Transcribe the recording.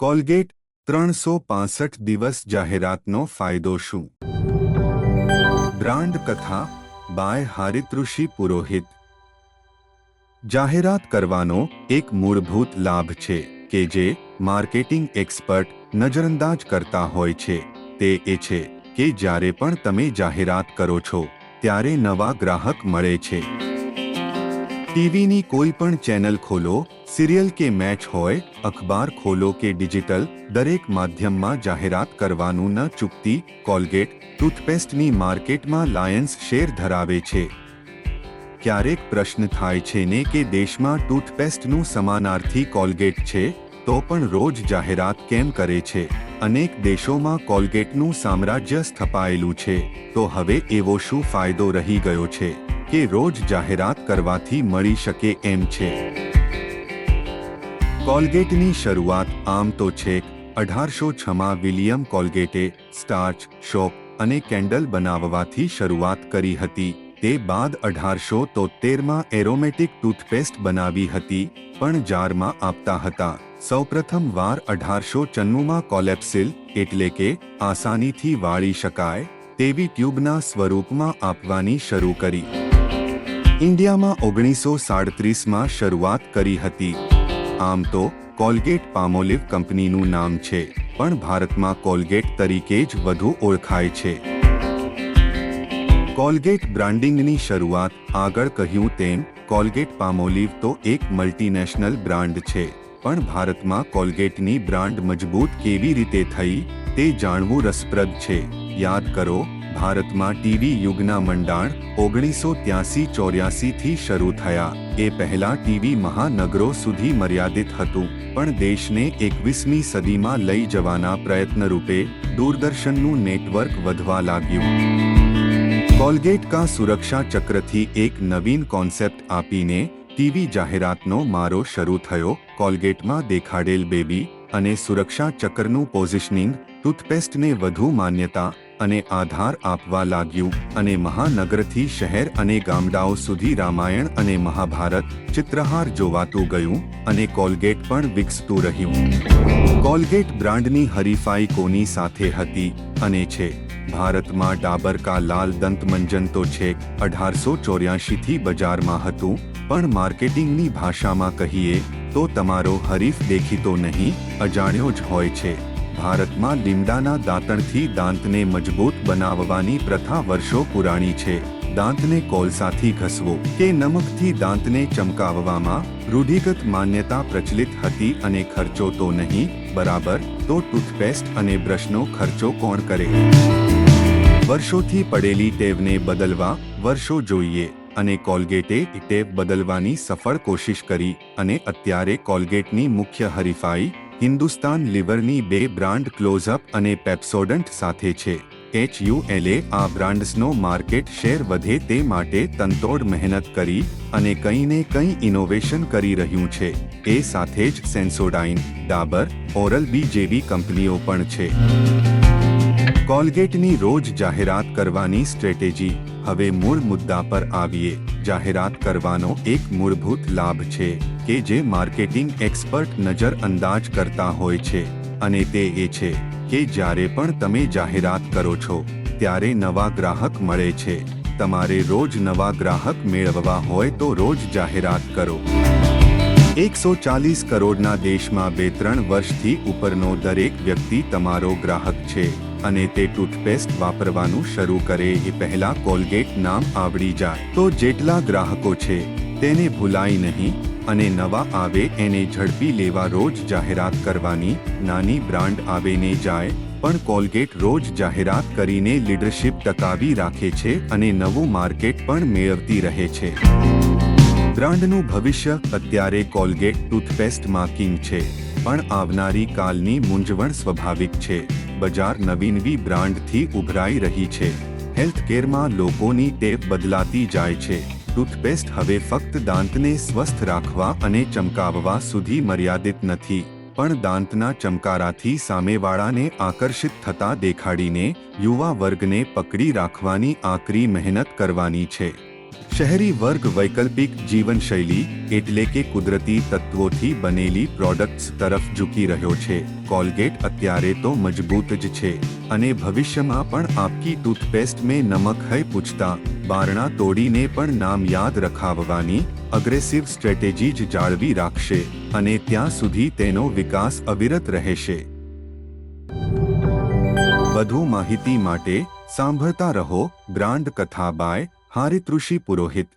Colgate 365 દિવસ જાહેરાતનો ફાયદો શું? બ્રાન્ડ કથા બાય હારિતૃષિ પુરોહિત। જાહેરાત કરવાનો એક મૂળભૂત લાભ છે કે જે માર્કેટિંગ એક્સપર્ટ નજરઅંદાજ કરતા હોય છે, તે એ છે કે જ્યારે પણ તમે જાહેરાત કરો છો ત્યારે નવા ગ્રાહક મળે છે। ટીવીની કોઈ પણ ચેનલ ખોલો, સિરિયલ કે મેચ હોય, અખબાર ખોલો કે ડિજિટલ, દરેક માધ્યમમાં જાહેરાત કરવાનું ન ચૂકતી કોલગેટ ટૂથપેસ્ટની માર્કેટમાં લાયન્સ શેર ધરાવે છે। ક્યારેક પ્રશ્ન થાય છે ને કે દેશમાં ટૂથપેસ્ટનું સમાનાર્થી કોલગેટ છે, તો પણ રોજ જાહેરાત કેમ કરે છે? અનેક દેશોમાં કોલગેટનું સામ્રાજ્ય સ્થપાયેલું છે, તો હવે એવો શું ફાયદો રહી ગયો છે કે રોજ જાહેરાત કરવાથી મળી શકે એમ છે? કોલગેટની શરૂઆત આમ તો છેક 1806માં વિલિયમ કોલગેટે સ્ટાર્ચ, સોપ અને કેન્ડલ બનાવવાથી શરૂઆત કરી હતી। તે બાદ 1873માં એરોમેટિક ટૂથપેસ્ટ બનાવી હતી, પણ જારમાં આપતા હતા। સૌપ્રથમ વાર 1894માં કોલેપ્સિલ એટલે કે આસાનીથી વાળી શકાય તેવી ટ્યુબના સ્વરૂપમાં આપવાની શરૂ કરી। ઇન્ડિયામાં 1937માં શરૂઆત કરી હતી। આમ તો કોલગેટ પામોલિવ કંપનીનું નામ છે, પણ ભારતમાં કોલગેટ તરીકે જ વધુ ઓળખાય છે। કોલગેટ બ્રાન્ડિંગની શરૂઆત આગળ કહ્યું તેમ કોલગેટ પામોલિવ તો એક મલ્ટીનેશનલ બ્રાન્ડ છે, પણ ભારતમાં કોલગેટની બ્રાન્ડ મજબૂત કેવી રીતે થઈ તે જાણવું રસપ્રદ છે। યાદ કરો, ભારતમાં ટીવી યુગના મંડાણ 1983-84થી શરૂ થયા। એ પહેલા ટીવી મહાનગરો સુધી મર્યાદિત હતું, પણ દેશને 21મી સદીમાં લઈ જવાના પ્રયત્નરૂપે દૂરદર્શનનું નેટવર્ક વધવા લાગ્યું। કોલગેટ કા સુરક્ષા ચક્રથી એક નવીન કોન્સેપ્ટ આપીને ટીવી જાહેરાતનો મારો શરૂ થયો। કોલગેટમાં દેખાડેલ બેબી અને સુરક્ષા ચક્રનું પોઝિશનિંગ ટૂથપેસ્ટને વધુ માન્યતા અને આધાર આપવા લાગ્યું, અને મહાનગરથી શહેર અને ગામડાઓ સુધી રામાયણ અને મહાભારત ચિત્રહાર જોવાતું ગયું, અને કોલગેટ પણ વિકસતું રહ્યું। કોલગેટ બ્રાન્ડની હરીફાઈ કોની સાથે હતી અને છે? ભારતમાં ડાબર કા લાલ દંતમંજન તો છેક 1884થી બજારમાં હતું, પણ માર્કેટિંગની ભાષામાં કહીએ તો તમારો હરીફ દેખીતો નહીં, અજાણ્યો જ હોય છે। ભારતમાં લીમડાના દાંતણથી દાંતને મજબૂત બનાવવાની પ્રથા વર્ષો પુરાણી છે। દાંતને કોલસાથી ઘસવો કે નમકથી દાંતને ચમકાવવામાં રૂઢિગત માન્યતા પ્રચલિત હતી, અને ખર્ચો તો નહીં, બરાબર, તો ટૂથપેસ્ટ અને બ્રશનો ખર્ચો કોણ કરે? વર્ષોથી પડેલી ટેવને બદલવા વર્ષો જોઈએ, અને કોલગેટે ટેવ બદલવાની સફળ કોશિશ કરી, અને અત્યારે કોલગેટની મુખ્ય હરીફાઈ હિન્દુસ્તાન લીવરની બે બ્રાન્ડ ક્લોઝઅપ અને પેપ્સોડન્ટ સાથે છે। HULએ આ બ્રાન્ડ્સનો માર્કેટ શેર વધે તે માટે તનતોડ મહેનત કરી અને કંઈને કંઈ ઇનોવેશન કરી રહ્યું છે। એ સાથે જ સેન્સોડાઇન, ડાબર, ઓરલ બી જેવી કંપનીઓ પણ છે। કોલગેટની રોજ જાહેરાત કરવાની સ્ટ્રેટેજી। હવે મૂળ મુદ્દા પર આવીએ। જાહેરાત કરવાનો એક મૂળભૂત લાભ છે કે જે માર્કેટિંગ એક્સપર્ટ નજરઅંદાજ કરતા હોય છે, અને તે એ છે કે જ્યારે પણ તમે જાહેરાત કરો છો ત્યારે નવા ગ્રાહક મળે છે। તમારે રોજ નવા ગ્રાહક મેળવવા હોય તો રોજ જાહેરાત કરો। 140 કરોડના દેશમાં 2-3 વર્ષથી ઉપરનો દરેક વ્યક્તિ તમારો ગ્રાહક છે, અને તે ટૂથપેસ્ટ વાપરવાનું શરૂ કરે એ પહેલા કોલગેટ નામ આવડી જાય તો જેટલા ગ્રાહકો છે તેને ભૂલાય નહીં, અને નવા આવે એને ઝડપી લેવા રોજ જાહેરાત કરવાની। નાની બ્રાન્ડ આવે ને જાય, પણ કોલગેટ રોજ જાહેરાત કરીને લીડરશિપ ટકાવી રાખે છે અને નવું માર્કેટ પણ મેળવતી રહે છે। બ્રાન્ડનું ભવિષ્ય। અત્યારે કોલગેટ ટૂથપેસ્ટમાં કિંગ છે, પણ આવનારી કાલની મૂંઝવણ સ્વાભાવિક છે। બજાર નવીનવી બ્રાન્ડથી ઉભરાઈ રહી છે। હેલ્થકેરમાં લોકોની ટેવ બદલાતી જાય છે। ટૂથપેસ્ટ હવે ફક્ત દાંતને સ્વસ્થ રાખવા અને ચમકાવવા સુધી મર્યાદિત નથી, પણ દાંતના ચમકારાથી સામેવાળાને આકર્ષિત થતા દેખાડીને યુવા વર્ગને પકડી રાખવાની આકરી મહેનત કરવાની છે। શહેરી વર્ગ વૈકલ્પિક જીવનશૈલી એટલે કે કુદરતી તત્વોથી બનેલી પ્રોડક્ટ્સ તરફ ઝૂકી રહ્યો છે. કોલગેટ અત્યારે તો મજબૂત જ છે અને ભવિષ્યમાં પણ આપકી ટૂથપેસ્ટ મેં નમક હૈ પૂછતા બારણા તોડીને પણ નામ યાદ રખાવવાની અગ્રેસિવ સ્ટ્રેટેજી જ જાળવી રાખશે અને ત્યાં સુધી તેનો વિકાસ અવિરત રહેશે. વધુ માહિતી માટે સાંભળતા રહો બ્રાન્ડ કથા બાય હારિતઋષિ પુરોહિત.